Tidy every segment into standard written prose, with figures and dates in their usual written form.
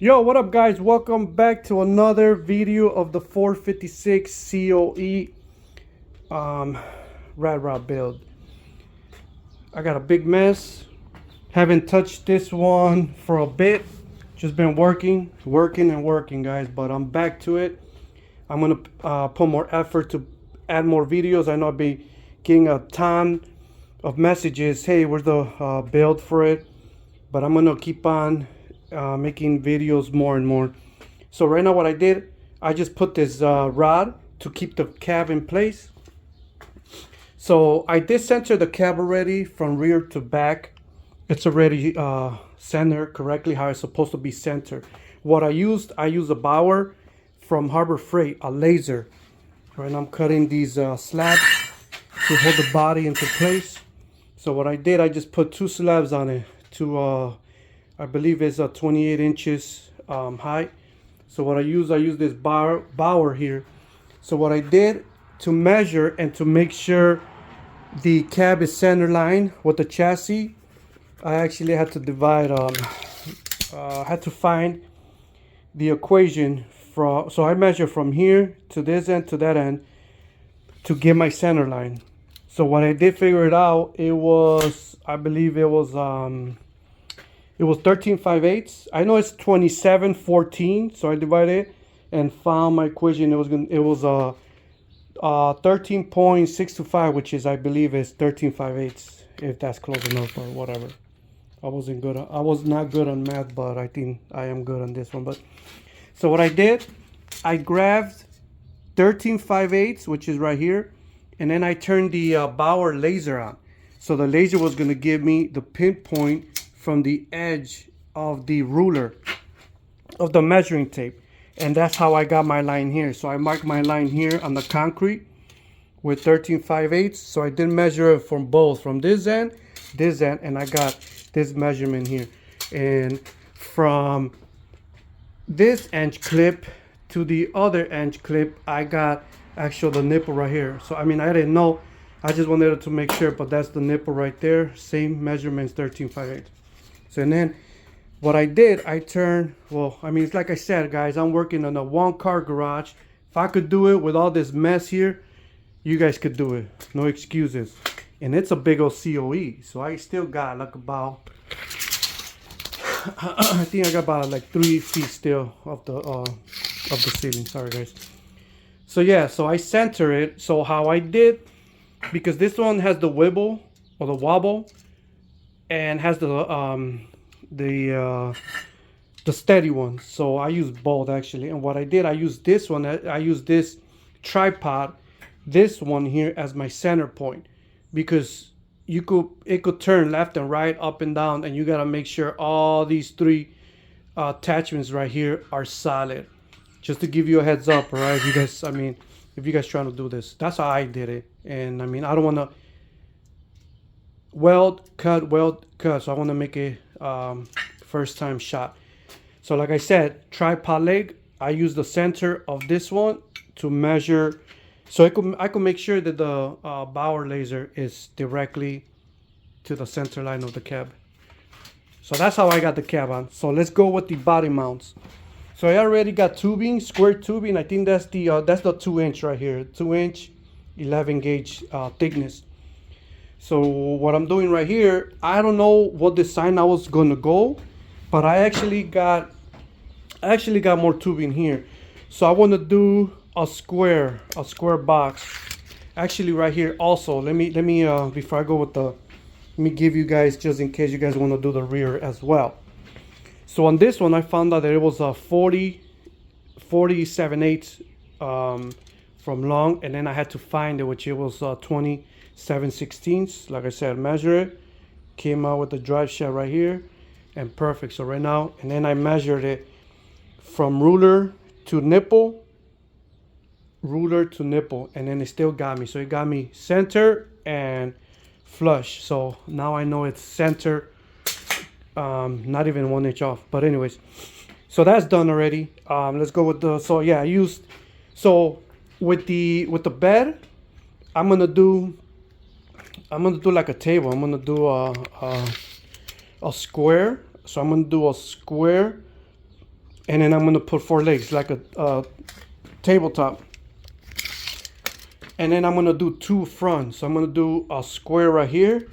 Yo, what up guys? Welcome back to another video of the 456 COE rad rod build. I got a big mess. Haven't touched this one for a bit. Just been working guys, but I'm back to it. I'm gonna put more effort to add more videos. I know I've been getting a ton of messages, hey, where's the build for it? But I'm gonna keep on making videos more and more. So right now what I did, I just put this rod to keep the cab in place. So I did center the cab already from rear to back. It's already centered correctly how it's supposed to be centered. What I used a Bauer from Harbor Freight, a laser. Right now I'm cutting these slabs to hold the body into place. So what I did, I just put two slabs on it to I believe it's 28 inches high. So what I use this Bauer here. So what I did to measure and to make sure the cab is center line with the chassis, I actually had to divide, had to find the equation from, so I measure from here to this end to that end to get my center line. So when I did figure it out, it was, I believe it was 13/5/8. I know it's 27/14, so I divided it and found my equation. It was 13.625, which is, I believe, is 13/5/8, if that's close enough or whatever. I was not good on math, but I think I am good on this one. But so what I did, I grabbed 13/5/8, which is right here, and then I turned the Bauer laser on. So the laser was going to give me the pinpoint from the edge of the ruler of the measuring tape, and that's how I got my line here. So I marked my line here on the concrete with 13/5/8. So I did measure it from both, from this end, and I got this measurement here. And from this edge clip to the other edge clip, I got actually the nipple right here. So I mean, I didn't know, I just wanted to make sure, but that's the nipple right there, same measurements, 13/5/8. So, and then what I did, I turned, well, I mean, it's like I said, guys, I'm working on a one-car garage. If I could do it with all this mess here, you guys could do it. No excuses. And it's a big old COE. So I still got like about, I think I got about like 3 feet still of the ceiling. Sorry, guys. So yeah, so I center it. So how I did, because this one has the wibble or the wobble, and has the steady one. So I use both actually. And what I did, I used this one. I used this tripod, this one here, as my center point, because it could turn left and right, up and down, and you gotta make sure all these 3 attachments right here are solid. Just to give you a heads up, all right? You guys, I mean, if you guys trying to do this, that's how I did it. And I mean, I don't want to weld cut, so I want to make a first time shot. So like I said, tripod leg, I use the center of this one to measure, so I could make sure that the Bauer laser is directly to the center line of the cab. So that's how I got the cab on. So let's go with the body mounts. So I already got tubing, square tubing. I think that's the 2-inch right here, 2-inch 11 gauge thickness. So what I'm doing right here, I don't know what design I was gonna go, but I actually got more tubing here. So I want to do a square box, actually right here also. Let me before I go with let me give you guys, just in case you guys want to do the rear as well. So on this one, I found out that it was a 47/8 from long, and then I had to find it, which it was 27/16. Like I said, measure it, came out with the drive shaft right here, and perfect. So right now, and then I measured it from ruler to nipple, and then it still got me. So it got me center and flush. So now I know it's center, not even 1 inch off. But anyways, so that's done already. Let's go with the, so yeah, I used, so with the bed, I'm gonna do like a table. I'm gonna do a square. So I'm gonna do a square And then I'm gonna put 4 legs like a tabletop. And then I'm gonna do 2 fronts. So I'm gonna do a square right here.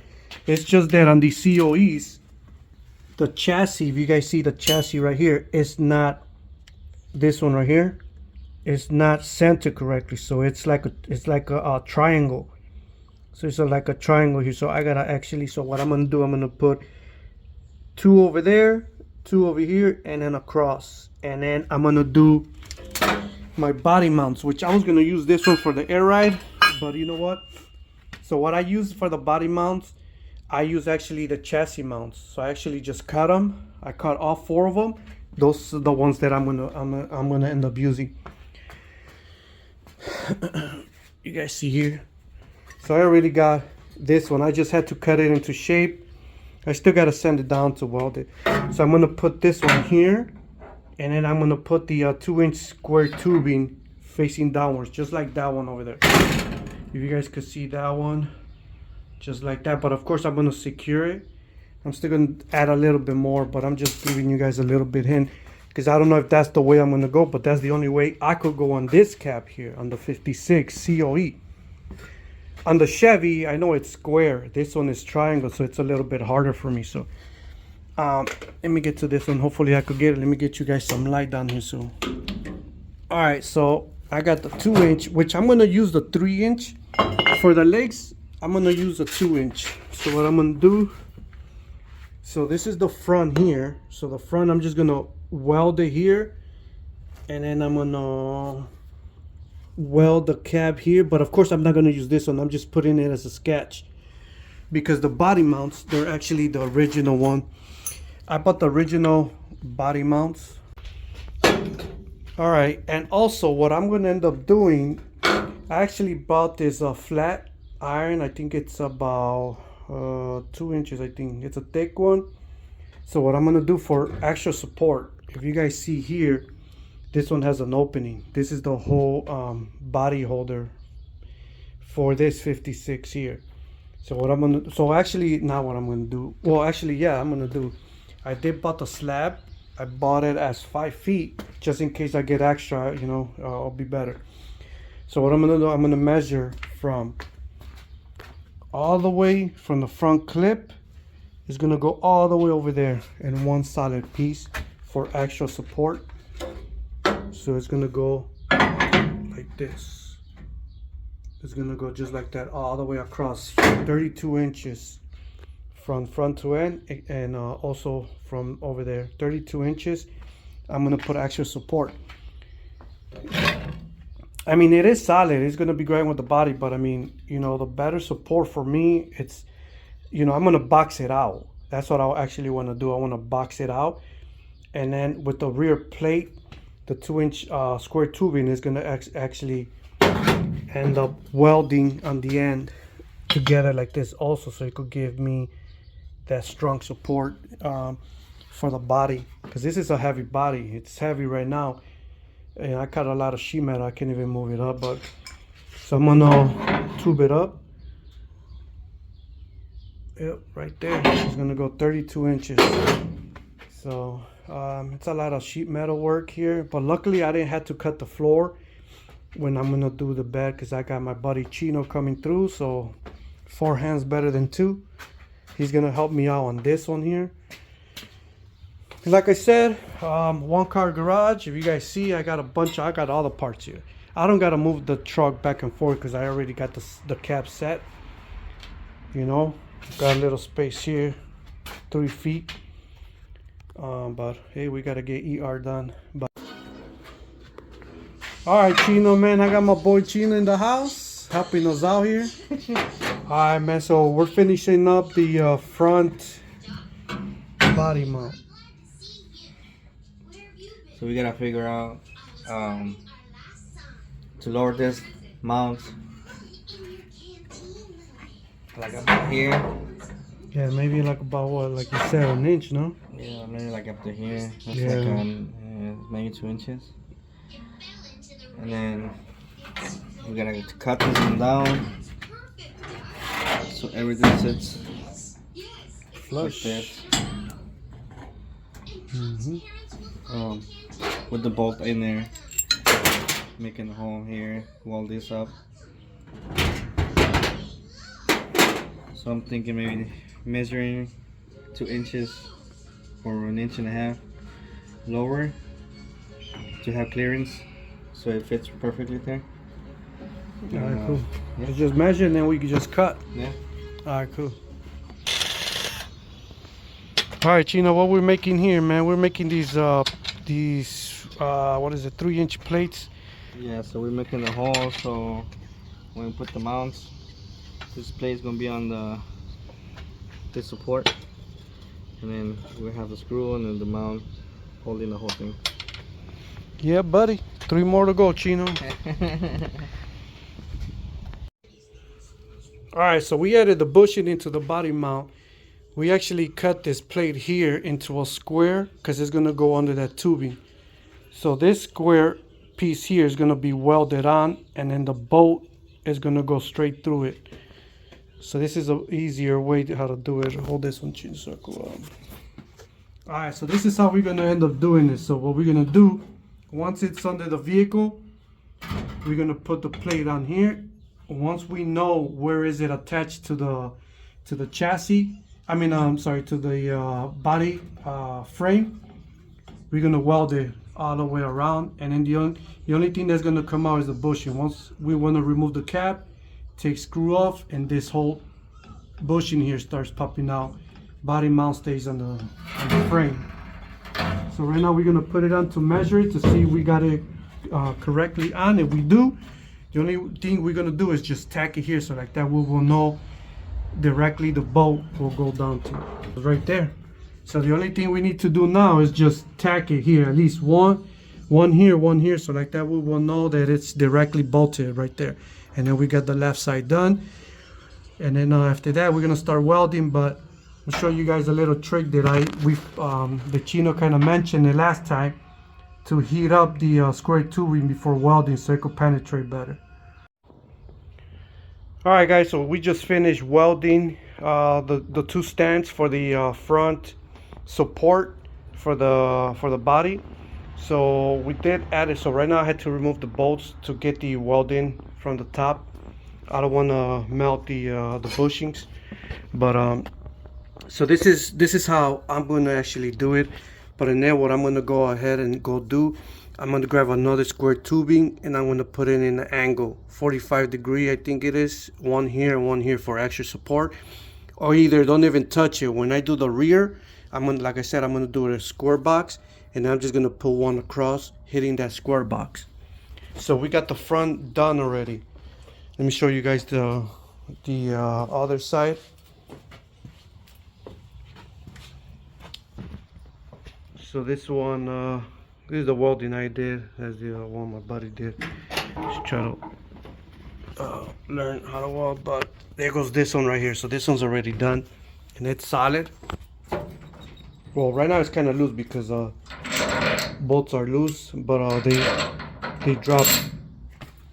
It's just that on the COEs, the chassis, if you guys see the chassis right here, it's not this one right here. It's not centered correctly, so it's like a triangle. So it's like a triangle here. So I gotta actually. So what I'm gonna do, I'm gonna put 2 over there, 2 over here, and then across. And then I'm gonna do my body mounts, which I was gonna use this one for the air ride, but you know what? So what I use for the body mounts, I use actually the chassis mounts. So I actually just cut them. I cut all 4 of them. Those are the ones that I'm gonna end up using. You guys see here. So I already got this one. I just had to cut it into shape. I still gotta sand it down to weld it. So I'm gonna put this one here, and then I'm gonna put the 2-inch square tubing facing downwards, just like that one over there. If you guys could see that one, just like that. But of course I'm gonna secure it. I'm still gonna add a little bit more, but I'm just giving you guys a little bit hint, because I don't know if that's the way I'm gonna go, but that's the only way I could go on this cab here, on the 56 COE. On the Chevy, I know it's square. This one is triangle, so it's a little bit harder for me. So let me get to this one. Hopefully I could get it. Let me get you guys some light down here. So all right, so I got the 2-inch, which I'm gonna use the 3-inch for the legs. I'm gonna use a 2-inch. So what I'm gonna do, so this is the front here. So the front, I'm just gonna weld it here, and then I'm gonna weld the cab here. But of course I'm not gonna use this one. I'm just putting it as a sketch, because the body mounts, they're actually the original one. I bought the original body mounts. All right, and also what I'm gonna end up doing, I actually bought this flat iron. I think it's about 2 inches. I think it's a thick one. So what I'm gonna do for extra support, if you guys see here, this one has an opening. This is the whole body holder for this 56 here. So what I'm gonna, so actually not what I'm gonna do. Well, actually, yeah, I'm gonna do. I did bought the slab. I bought it as 5 feet, just in case I get extra, you know, I'll be better. So what I'm gonna do, I'm gonna measure from all the way from the front clip. It's gonna go all the way over there in one solid piece for extra support. So it's gonna go like this. It's gonna go just like that all the way across, 32 inches from front to end, and also from over there, 32 inches. I'm gonna put extra support. I mean, it is solid. It's gonna be great with the body, but I mean, you know, the better support for me, it's, you know, I'm gonna box it out. That's what I actually want to do. I want to box it out, and then with the rear plate, the 2-inch square tubing is gonna actually end up welding on the end together like this also, so it could give me that strong support for the body, because this is a heavy body. It's heavy right now, and I cut a lot of sheet metal. I can't even move it up, but so I'm gonna tube it up. Yep, right there. It's gonna go 32 inches. So it's a lot of sheet metal work here, but luckily I didn't have to cut the floor when I'm gonna do the bed, because I got my buddy Chino coming through, so 4 hands better than 2. He's gonna help me out on this one here. Like I said, 1-car garage. If you guys see, I got all the parts here. I don't gotta move the truck back and forth because I already got the cab set. You know, got a little space here, 3 feet. But hey, we gotta get ER done. But all right, Chino, man, I got my boy Chino in the house helping us out here. All right, man, so we're finishing up the front body mount. So we gotta figure out to lower this mount like about here. Yeah, maybe like about what, like you said, 1 inch, no? Yeah, maybe like up to here. That's yeah. Like maybe 2 inches. And then we gotta cut this one down so everything sits flush. Like this. with the bolt in there, making a hole here, weld this up. So I'm thinking maybe measuring 2 inches or 1.5 inches lower to have clearance so it fits perfectly there. Alright, cool. Yeah. You just measure and then we can just cut. Yeah. Alright, cool. Alright, Chino, what we're making here, man, we're making these what is it, 3-inch plates. Yeah, so we're making the hole so when we put the mounts, this plate is gonna be on this support, and then we have the screw and then the mount holding the whole thing. Yeah, buddy. 3 more to go, Chino. Alright, so we added the bushing into the body mount. We actually cut this plate here into a square because it's going to go under that tubing. So this square piece here is going to be welded on, and then the bolt is going to go straight through it. So this is an easier way to how to do it. Hold this one, Chin Circle. Alright, so this is how we're going to end up doing this. So what we're going to do, once it's under the vehicle, we're going to put the plate on here. Once we know where is it attached to the chassis, to the body frame, we're going to weld it all the way around, and then the only thing that's going to come out is the bushing. Once we want to remove the cap, take screw off, and this whole bushing here starts popping out. Body mount stays on the frame. So right now we're going to put it on to measure it to see if we got it correctly on. If we do, the only thing we're going to do is just tack it here, so like that we will know directly the bolt will go down to right there. So the only thing we need to do now is just tack it here, at least one here, so like that we will know that it's directly bolted right there. And then we got the left side done, and then after that we're gonna start welding. But I'll show you guys a little trick that the Chino kind of mentioned it last time, to heat up the square tubing before welding so it could penetrate better. Alright guys, so we just finished welding the 2 stands for the front support for the body. So we did add it. So right now I had to remove the bolts to get the welding from the top. I don't want to melt the bushings, but so this is how I'm going to actually do it. But in there, what I'm going to go ahead and go do, I'm going to grab another square tubing and I'm going to put it in an angle 45 degree, I think it is, one here and one here for extra support. Or either don't even touch it. When I do the rear, I'm going to, like I said, I'm going to do a square box, and I'm just going to put one across, hitting that square box. So we got the front done already. Let me show you guys the other side. So this one, this is the welding I did. That's the one my buddy did. Just try to learn how to weld. But there goes this one right here. So this one's already done, and it's solid. Well, right now it's kind of loose because bolts are loose, but they drop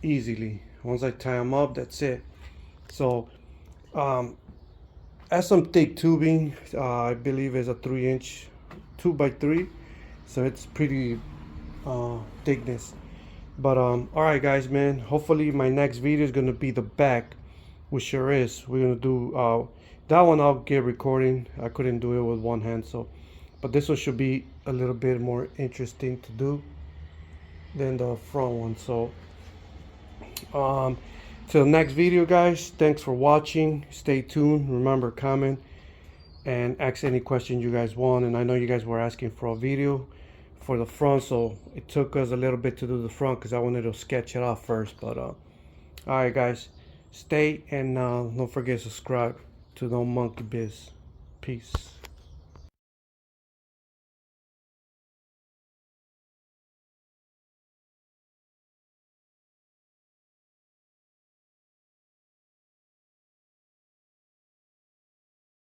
easily. Once I tie them up, that's it. So add some thick tubing. I believe it's a 3-inch 2x3, so it's pretty thickness. But all right guys, man, hopefully my next video is gonna be the back, which sure is. We're gonna do that one. I'll get recording. I couldn't do it with one hand, so but this one should be a little bit more interesting to do than the front one. So till the next video guys, thanks for watching. Stay tuned. Remember, comment and ask any questions you guys want. And I know you guys were asking for a video for the front, so it took us a little bit to do the front because I wanted to sketch it out first. But all right guys, stay, and don't forget to subscribe to No Monkey Biz. Peace.